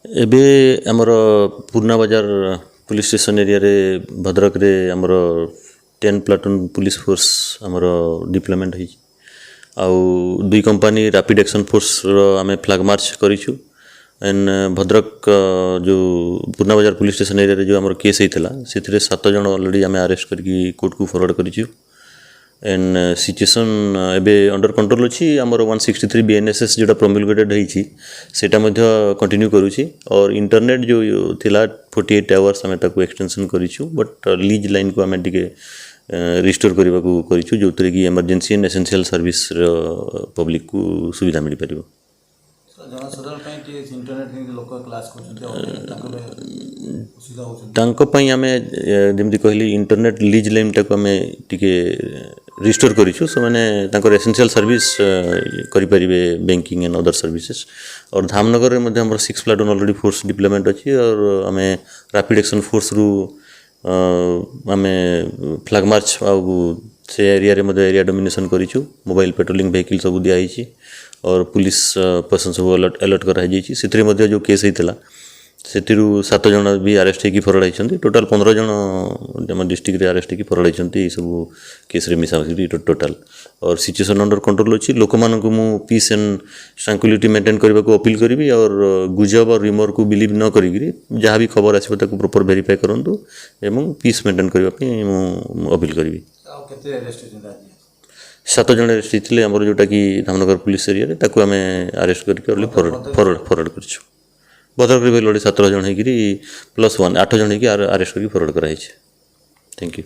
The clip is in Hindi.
एबे आमर पूर्णा बाजार पुलिस स्टेशन एरिया रे भद्रक रे आमर 10 प्लाटून पुलिस फोर्स आमर डिप्लॉयमेंट होई आउ दुई कंपनी रैपिड एक्शन फोर्स रो आमे फ्लैग मार्च करिछु एंड भद्रक जो पूर्णा बाजार पुलिस स्टेशन एरिया रे जो आमर केस हेतला सेथिरे 7 जण ऑलरेडी आमे अरेस्ट करके कोर्ट को फॉरवर्ड करिछु एंड सिचुएशन एबे अंडर कंट्रोल अछि आमर 163 बीएनएसएस जोटा प्रोमलगेटेड होईछि सेटा मध्ये कंटिन्यू करूछि और इंटरनेट जो थिला 48 आवर्स हमें ताको एक्सटेंशन करिछु बट लीज लाइन को हमें टिके रिस्टोर करबा को करिछु जोतरे की emergency and essential service public को सुविधा मिल परिबो तांको पई हमें जेमति कहली इंटरनेट लीज लाइन टाको हमें टिके रिस्टोर करिछु सो माने तांको एसेंशियल सर्विस करि परिबे बैंकिंग एंड अदर सर्विसेस और धामनगर रे मध्ये हमर 6 प्लाटून ऑलरेडी फोर्स डिप्लॉयमेंट अछि और हमें रैपिड एक्शन फोर्स रु हमें फ्लैग मार्च आ से एरिया रे मध्ये एरिया डोमिनेशन करिछु मोबाइल पेट्रोलिंग व्हीकल सब दिया आइछि और पुलिस पर्सन सब अलर्ट करा जाइछि सेतरे मध्ये जो केस हेतला सेतिरु 7 जण भी अरेस्ट हेकी फरड आइछन्ती टोटल 15 जण हम डिस्ट्रिक्ट रे अरेस्ट हेकी फरड आइछन्ती सब केस रे मिसा टोटल और सिचुएशन अंडर कंट्रोल अछि लोक मान को मु पीस एंड ट्रैंक्विलिटी मेंटेन करबा को अपील करबी और गुजब और रिमोर को बिलीव न करिगिरी जहां भी खबर आसीबो ताको प्रॉपर वेरीफाई करंतु एवं पीस मेंटेन करबा पे मु अपील करबी केते अरेस्ट होइछन 7 जण अरेस्ट हितले हमर जोटा कि धामनगर पुलिस एरिया रे ताको हमें अरेस्ट करके फॉरवर्ड करछु भद्रक रे 17 जण हेगिरी +1 8 जण हेगी अरेस्ट करके फॉरवर्ड कराइछ थैंक यू।